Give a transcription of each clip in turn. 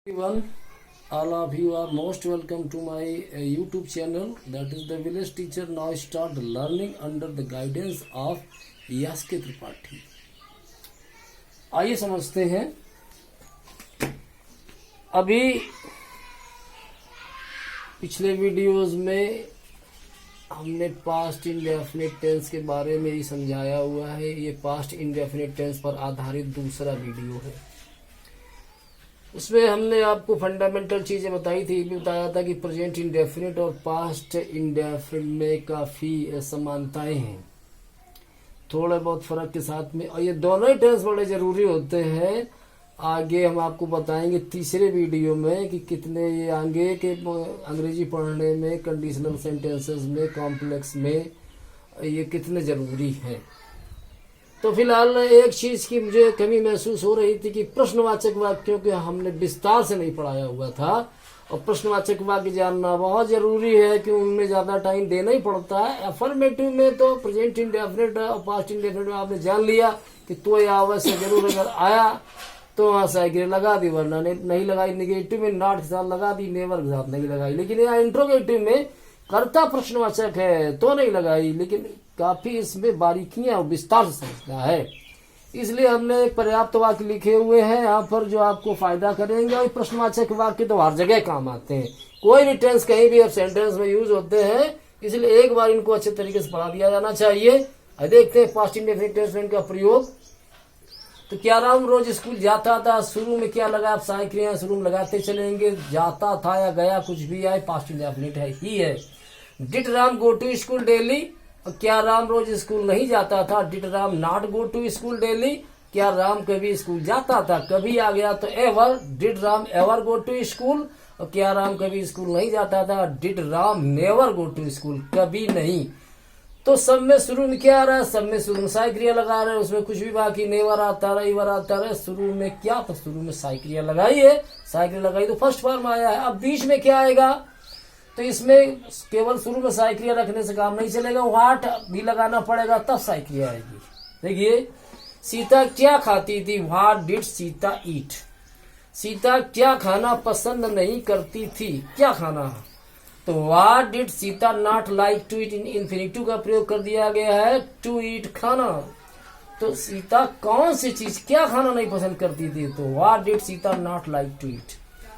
Everyone, all of you are most welcome to my YouTube channel, that is the village teacher. Now start learning under the guidance of यास्के Tripathi. आइए समझते हैं। अभी पिछले videos में हमने past indefinite tense के बारे में ही समझाया हुआ है। ये पास्ट इंडेफिनिट टेंस पर आधारित दूसरा वीडियो है। उसमें हमने आपको फंडामेंटल चीजें बताई थी। भी बताया था कि प्रेजेंट इंडेफिनिट और पास्ट इंडेफिनिट में काफी समानताएं हैं, थोड़े बहुत फर्क के साथ में, और ये दोनों ही टेंस बड़े जरूरी होते हैं। आगे हम आपको बताएंगे तीसरे वीडियो में कि कितने ये आगे के अंग्रेजी पढ़ने में कंडीशनल सेंटेंसेस में कॉम्प्लेक्स में ये कितने जरूरी हैं। तो फिलहाल एक चीज की मुझे कमी महसूस हो रही थी कि प्रश्नवाचक वाक्यों के हमने विस्तार से नहीं पढ़ाया हुआ था, और प्रश्नवाचक वाक्य जानना बहुत जरूरी है कि उनमें ज्यादा टाइम देना ही पड़ता है। अफर्मेटिव में तो प्रेजेंट इंडेफिनिट और पास्ट इंडेफिनिट में आपने जान लिया कि तो या अवश्य जरूर, अगर आया तो वहां साइकिल लगा दी, वरना नहीं लगाई। निगेटिव में नॉट के साथ लगा दी, नेवर के साथ नहीं लगाई। लेकिन यहाँ इंट्रोगेटिव में कर्ता प्रश्नवाचक है तो नहीं लगाई, लेकिन काफी इसमें बारीकियां और विस्तार से समझना है। इसलिए हमने पर्याप्त वाक्य लिखे हुए हैं यहाँ पर जो आपको फायदा करेंगे। और प्रश्नवाचक वाक्य तो हर जगह काम आते हैं, कोई भी टेंस कहीं भी अब सेंटेंस में यूज होते हैं, इसलिए एक बार इनको अच्छे तरीके से पढ़ा दिया जाना चाहिए। देखते हैं पास्ट इंडेफिनिट टेंस में इनका प्रयोग। तो क्या राम रोज स्कूल जाता था, शुरू में क्या लगा, आप सहायक क्रिया शुरू में लगाते चलेंगे। जाता था या गया कुछ भी आए, पास्ट इंडेफिनिट है ही है। Did Ram go to school daily, क्या राम रोज स्कूल नहीं जाता था। Did Ram not go to school daily, क्या राम कभी स्कूल जाता था। कभी आ गया तो ever, did Ram ever go to school, और क्या राम कभी स्कूल नहीं जाता था। Did Ram never go to school, कभी नहीं। तो सब में शुरू में क्या आ रहा है, सब में शुरू में सहायक क्रिया लगा रहे हैं, उसमें कुछ भी बाकी नेवर आता रहा, इवर आता रहा। शुरू में क्या, तो शुरू में सहायक क्रिया लगाई है, सहायक क्रिया लगाई तो फर्स्ट फॉर्म आया है। अब बीच में क्या आएगा, तो इसमें केवल शुरू में सहायक क्रिया रखने से काम नहीं चलेगा, व्हाट भी लगाना पड़ेगा, तब सहायक क्रिया आएगी। देखिए, सीता क्या खाती थी, what did Sita eat. Sita क्या खाना पसंद नहीं करती थी, क्या खाना। तो what did Sita not like to eat, इन इन्फिनिटिव का प्रयोग कर दिया गया है, टू ईट खाना। तो सीता कौन सी चीज, क्या खाना नहीं पसंद करती थी, तो what did Sita not like to eat.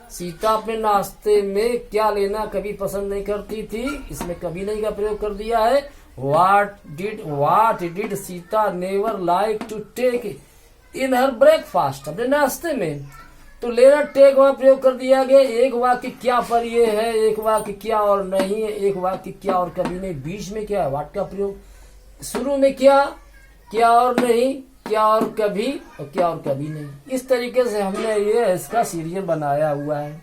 Sita अपने नाश्ते में क्या लेना कभी पसंद नहीं करती थी, इसमें कभी नहीं का प्रयोग कर दिया है। What did Sita never like to take in her breakfast, अपने नाश्ते में। तो लेना टेक वहां प्रयोग कर दिया गया। एक वाक्य क्या पर ये है, एक वाक्य क्या और नहीं है, एक वाक्य क्या और कभी नहीं। बीच में क्या है, व्हाट का प्रयोग। शुरू में क्या, क्या और नहीं, क्या और कभी, और क्या और कभी नहीं। इस तरीके से हमने ये इसका सीरियल बनाया हुआ है।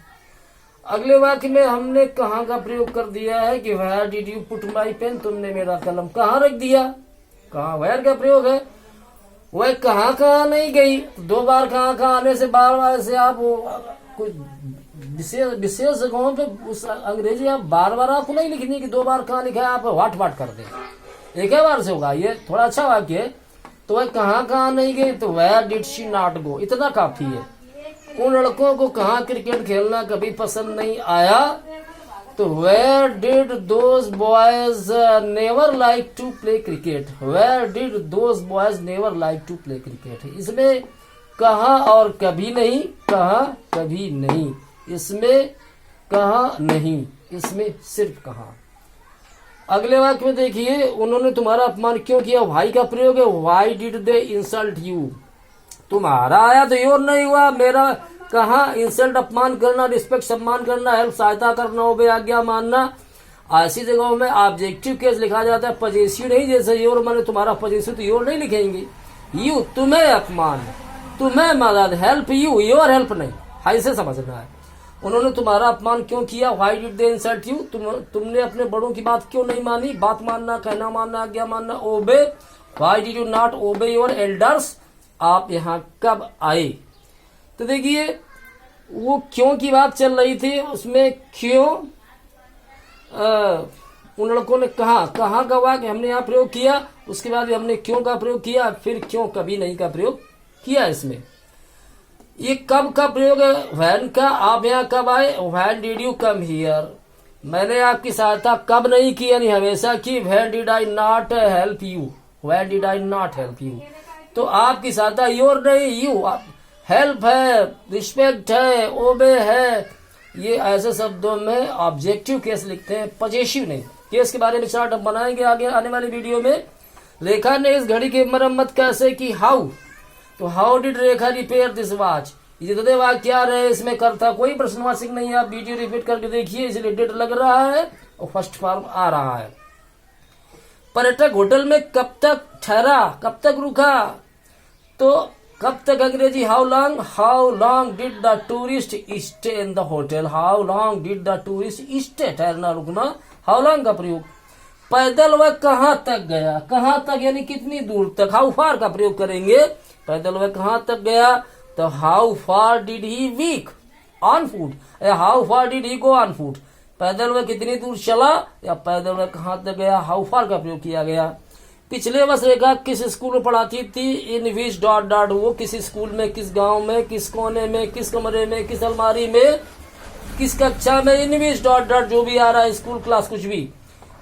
अगले वाक्य में हमने कहाँ का प्रयोग कर दिया है कि where did you put my pen, तुमने मेरा कलम कहाँ रख दिया। कहाँ, वेयर का प्रयोग है। वह कहाँ कहाँ नहीं गई, दो बार कहाँ कहाँ आने से बार बार से आप कुछ विशेष जगहों पे उस अंग्रेजी आप बार बार आपको नहीं लिखनी कि दो बार कहाँ लिखा है, आप वाट कर दें, एक ही बार से होगा। ये थोड़ा अच्छा वाक्य है। तो वह कहाँ कहाँ नहीं गई, तो where did she not go, इतना काफी है। उन लड़कों को कहाँ क्रिकेट खेलना कभी पसंद नहीं आया, तो where did those boys never like to play cricket. Where did those boys never like to play cricket. इसमें कहाँ और कभी नहीं, कहाँ कभी नहीं, इसमें कहाँ नहीं, इसमें सिर्फ कहाँ। अगले वाक्य में देखिए, उन्होंने तुम्हारा अपमान क्यों किया, वाई का प्रयोग है। Why did they insult you, तुम्हारा आया तो योर नहीं हुआ, मेरा कहाँ। इंसल्ट अपमान करना, रिस्पेक्ट सम्मान करना, हेल्प सहायता करना, ओबे आज्ञा मानना। ऐसी जगहों में ऑब्जेक्टिव केस लिखा जाता है, पजेसिव नहीं। जैसे योर माने तुम्हारा पजेसिव, तो योर नहीं लिखेंगे। यू तुम्हें अपमान, तुम्हें मदद, हेल्प यू, योर हेल्प नहीं, ऐसे समझना है। उन्होंने तुम्हारा अपमान क्यों किया, why did they insult you, तुमने अपने बड़ों की बात क्यों नहीं मानी। बात मानना, कहना मानना, आज्ञा मानना। Obey, why did you not obey your elders, आप यहाँ कब आए। तो देखिए, वो क्यों की बात चल रही थी, उसमें क्यों उन लड़कों ने कहा का वाक्य हमने यहाँ प्रयोग किया, उसके बाद हमने क्यों का प्रयोग किया, फिर क्यों कभी नहीं का प्रयोग किया इसमें। ये कब का प्रयोग है व्हेन का? आप यहाँ कब आए? When did you come here? मैंने आपकी सहायता कब नहीं की, यानी हमेशा की। When did I not help you? When did I not help you? तो आपकी सहायता योर नहीं, यू। हेल्प है, रिस्पेक्ट है, ओबे है, ये ऐसे शब्दों में ऑब्जेक्टिव केस लिखते हैं, पजेसिव नहीं। केस के बारे में चार्ट हम बनाएंगे आगे आने वाली वीडियो में। रेखा ने इस घड़ी की मरम्मत कैसे की? हाउ। तो how did Rekha repair this watch? ये जितने वाक्य क्या रहे इसमें करता कोई प्रश्नवाचक नहीं है। आप वीडियो रिपीट करके देखिए, इसलिए डेट लग रहा है और फर्स्ट फॉर्म आ रहा है। पर्यटक होटल में कब तक ठहरा, कब तक रुका? तो कब तक अंग्रेजी how long did the tourist stay in the hotel? How long did the tourist stay, ठहरना रुकना, हाउ लॉन्ग का प्रयोग। पैदल वह कहाँ तक गया? कहाँ तक यानी कितनी दूर तक, हाउ फार का प्रयोग करेंगे। पैदल वह कहाँ तक गया? तो how far did he walk on foot, how far did he go on foot. पैदल वह कितनी दूर चला या पैदल वह कहाँ तक गया, हाउ फार का प्रयोग किया गया। पिछले वर्ष रेखा किस स्कूल में पढ़ाती थी? इन विच डॉट डॉट, वो किस स्कूल में, किस गांव में, किस कोने में, किस कमरे में, किस अलमारी में, किस कक्षा में। इन विच डॉट डॉट जो भी आ रहा है, स्कूल क्लास कुछ भी।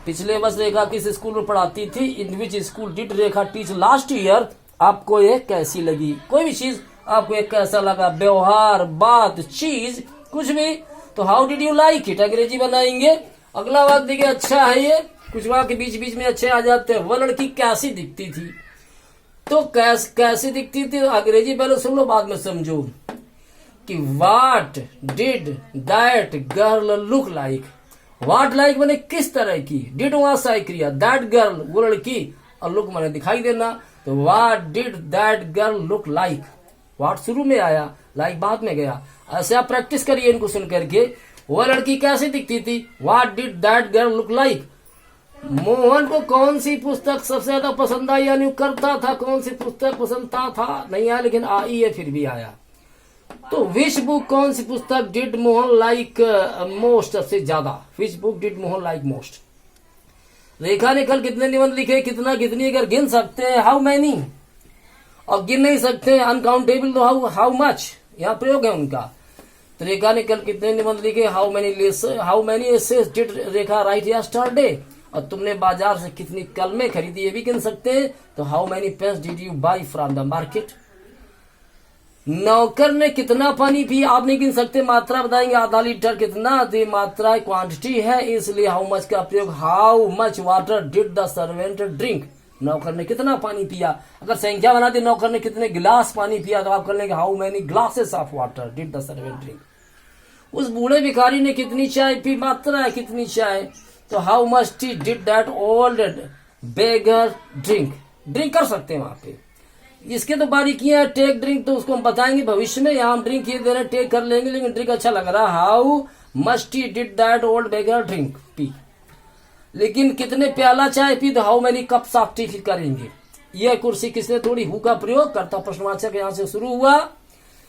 पिछले वर्ष रेखा किस स्कूल में पढ़ाती थी? In which school did Rekha teach last year. आपको ये कैसी लगी? कोई भी चीज आपको एक कैसा लगा, व्यवहार, बात, चीज, कुछ भी। तो how did you like it अंग्रेजी बनाएंगे। अगला वाक्य देखिए, अच्छा है ये। कुछ वाक्य बीच बीच में अच्छे आ जाते हैं। वह लड़की कैसी दिखती थी? तो कैसी दिखती थी अंग्रेजी पहले सुन लो बाद में समझो कि what did that girl look like. What like मैंने किस तरह की, डिड वहां सहाय क्रिया, दैट गर्ल वो लड़की, और लुक मैंने दिखाई देना। तो what did that girl look like, what शुरू में आया, लाइक बाद में गया। ऐसे आप प्रैक्टिस करिए इनको सुन करके। वह लड़की कैसी दिखती थी? What did that girl look like. Mohan को कौन सी पुस्तक सबसे ज्यादा पसंद आई, यानी करता था कौन सी पुस्तक पसंद था, नहीं आया लेकिन आई है फिर भी आया। तो विच बुक कौन सी पुस्तक डिड मोहन लाइक मोस्ट, सबसे ज्यादा। Which book did Mohan like most. Rekha ने कल कितने निबंध लिखे? कितना कितनी, अगर गिन सकते हैं हाउ मैनी, और गिन नहीं सकते अनकाउंटेबल तो हाउ मच, यहाँ प्रयोग है उनका। तो रेखा ने कल कितने निबंध लिखे? How many essays did Rekha write yesterday. और तुमने बाजार से कितनी कलमें खरीदी, ये भी गिन सकते हैं। तो how many pens did you buy from the market. नौकर ने कितना पानी पिया, आप नहीं गिन सकते, मात्रा बताएंगे, आधा लीटर कितना, तो मात्रा क्वांटिटी है, इसलिए हाउ मच का प्रयोग। How much water did the servant drink. नौकर ने कितना पानी पिया। अगर संख्या बना दी नौकर ने कितने गिलास पानी पिया, तो आप कर लेंगे how many glasses of water did the servant drink. उस बूढ़े भिखारी ने कितनी चाय पी, मात्रा है कितनी चाय। तो how much T did that old beggar drink. Drink कर सकते हैं वहां पे। इसके तो बारीकियां, टेक ड्रिंक तो उसको हम बताएंगे भविष्य में। यहाँ हम ड्रिंक ये दे रहे टेक कर लेंगे, लेकिन ड्रिंक अच्छा लग रहा। How much T did that old beggar drink P. लेकिन कितने प्याला चाय पी, तो how many cups of T करेंगे। यह कुर्सी किसने तोड़ी, हु का प्रयोग करता प्रश्नवाचक यहाँ से शुरू हुआ।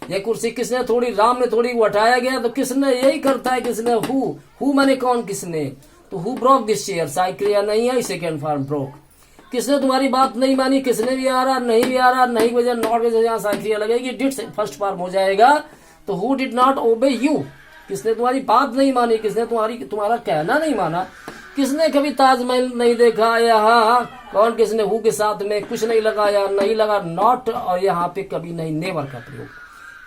यह कुर्सी किसने तोड़ी, राम ने तोड़ी, वो हटाया गया, तो किसने, यही करता है किसने, हु माने कौन, किसने। तो हु ब्रोक दिस चेयर, सहायक क्रिया नहीं है, सेकेंड फॉर्म ब्रोक। किसने तुम्हारी बात नहीं मानी, किसने भी आ रहा, नहीं भी आ रहा, नहीं वजह नॉट वजह, यहाँ सहायक क्रिया लगेगी, डिड फर्स्ट फॉर्म हो जाएगा। तो who did not obey you, किसने तुम्हारी बात नहीं मानी, किसने तुम्हारा कहना नहीं माना। किसने कभी ताजमहल नहीं देखा, यहाँ कौन, किसने, हु के साथ में कुछ नहीं लगाया, नहीं लगा नॉट, और यहाँ पे कभी नहीं, नेवर का प्रयोग।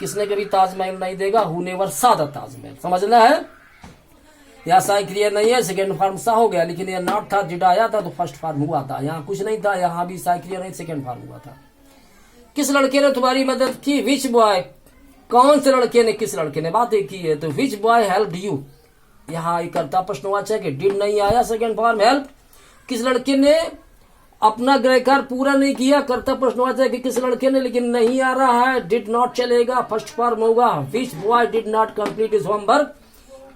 किसने कभी ताजमहल नहीं देखा, हु नेवर सा द ताजमहल, समझना है। यहाँ सहायक क्रिया नहीं है, सेकेंड फॉर्म सा हो गया, लेकिन यह नॉट था, डिड आया था तो फर्स्ट फॉर्म हुआ था। यहाँ कुछ नहीं था, यहाँ भी सहायक क्रिया नहीं, सेकेंड फॉर्म हुआ था। किस लड़के ने तुम्हारी मदद की, विच बॉय, कौन से लड़के ने, किस लड़के ने बातें की है। तो विच बॉय हेल्प्ड यू, यहाँ एक करता प्रश्नवाचक है, डिड नहीं आया, सेकेंड फॉर्म हेल्प। किस लड़के ने अपना गृह कार्य पूरा नहीं किया, करता प्रश्नवाचक है किस लड़के ने, लेकिन नहीं आ रहा है, डिड नॉट चलेगा, फर्स्ट फॉर्म होगा। Which boy did not complete his homework.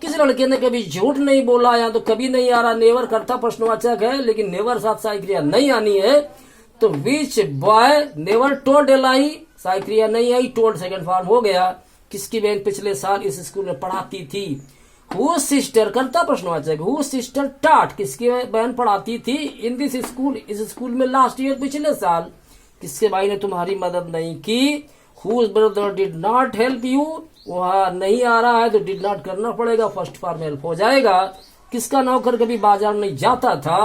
किस लड़के ने कभी झूठ नहीं बोला, या तो कभी नहीं आ रहा, नेवर करता प्रश्नवाचक है, लेकिन नेवर साथ सहायक क्रिया नहीं आनी है। तो विच बॉय नेवर टोल्ड ए लाई, सहायक क्रिया नहीं आई, टोल्ड सेकंड फॉर्म हो गया। किसकी बहन पिछले साल इस स्कूल में पढ़ाती थी, हु सिस्टर करता प्रश्नवाचक, हु सिस्टर टाट, किसकी बहन पढ़ाती थी, इन दिस स्कूल, इस स्कूल में लास्ट ईयर पिछले साल। किसके भाई ने तुम्हारी मदद नहीं की, whose brother did not help you, वहां नहीं आ रहा है तो डिड नॉट करना पड़ेगा, फर्स्ट फॉर्म में हेल्प हो जाएगा। किसका नौकर कभी बाजार नहीं जाता था,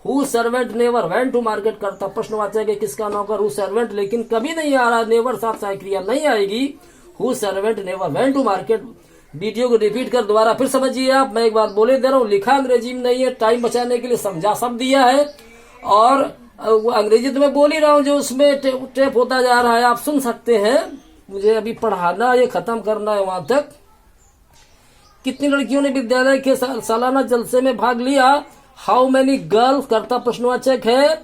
who servant never went to market, करता प्रश्नवाचक है किसका नौकर, हु सर्वेंट लेकिन कभी नहीं आ रहा, नेवर साथ सहायक क्रिया नहीं आएगी, who servant never went to market. Video को रिपीट कर दोबारा फिर समझिए आप, मैं एक बार बोले दे रहा हूँ, लिखा अंग्रेजी में नहीं है, टाइम बचाने के लिए समझा सब दिया है, और अंग्रेजी तो मैं बोल ही रहा हूँ, जो उसमें टेप होता जा रहा है आप सुन सकते हैं। मुझे अभी पढ़ाना, ये खत्म करना है वहां तक। कितनी लड़कियों ने विद्यालय के सालाना जलसे में भाग लिया, हाउ मेनी गर्ल्स, करता प्रश्नवाचक है,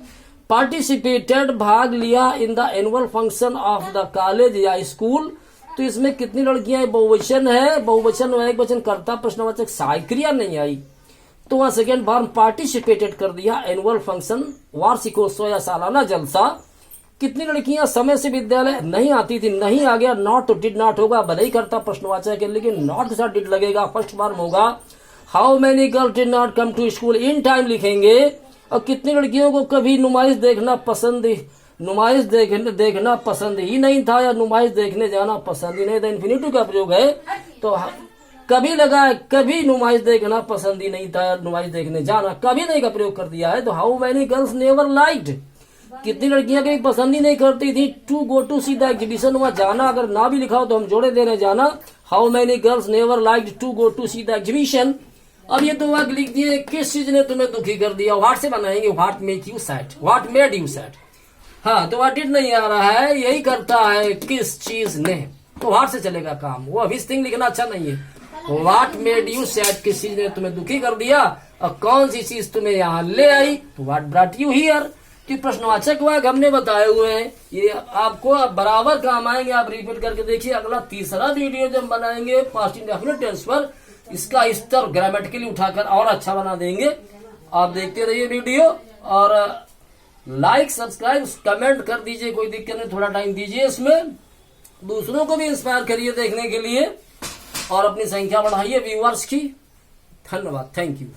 पार्टिसिपेटेड, भाग लिया, in the annual function of the college या स्कूल, तो इसमें कितनी लड़कियां, बहुवचन है, बहुवचन एक वचन, करता प्रश्नवाचक, सहायक क्रिया नहीं आई, तो वहां सेकेंड फॉर्म पार्टिसिपेटेड कर दिया, एनुअल फंक्शन वार्षिकोत्सव या सालाना जलसा। कितनी लड़कियां समय से विद्यालय नहीं आती थी, नहीं आ गया, नॉट तो डिड नॉट होगा, भले ही करता प्रश्नवाचक है लेकिन नॉट के साथ डिड लगेगा, फर्स्ट फॉर्म होगा। How many girls did not come to school in time लिखेंगे। और कितनी लड़कियों को कभी नुमाइश देखना पसंद ही नहीं था, या नुमाइश देखने जाना पसंद ही नहीं था, इन्फिनिटिव का प्रयोग है, तो कभी लगा है, कभी नुमाइश देखना पसंद ही नहीं था, नुमाइश देखने जाना, कभी नहीं का प्रयोग कर दिया है, तो how many girls never liked, कितनी लड़कियां कभी पसंद ही नहीं करती थी, to go to see the exhibition, वहां जाना, अगर ना भी लिखा हो तो हम जोड़े दे रहे जाना, how many girls never liked to go to see the exhibition. अब ये तो वाक्य लिख दिए, किस चीज ने तुम्हें दुखी कर दिया, व्हाट से बनाएंगे, what make you sad, what made you sad. हाँ, तो व्हाट डिड नहीं आ रहा है, यही करता है किस चीज ने, तो व्हाट से चलेगा काम, वो अभी थिंग लिखना अच्छा नहीं है। व्हाट मेड यू सैड, किस चीज ने तुम्हें दुखी कर दिया, और कौन सी चीज तुम्हें यहाँ ले आई, तो व्हाट ब्रॉट यू हियर। कि प्रश्नवाचक वाक्य हमने बताए हुए हैं, ये आपको बराबर काम आएंगे, आप रिपीट करके देखिए। अगला तीसरा वीडियो जब बनाएंगे पास्ट इंडेफिनिट टेंस पर, इसका स्तर ग्रामेटिकली उठाकर और अच्छा बना देंगे। आप देखते रहिए वीडियो, और लाइक सब्सक्राइब कमेंट कर दीजिए, कोई दिक्कत नहीं, थोड़ा टाइम दीजिए इसमें, दूसरों को भी इंस्पायर करिए देखने के लिए, और अपनी संख्या बढ़ाइए व्यूअर्स की। धन्यवाद, थैंक यू।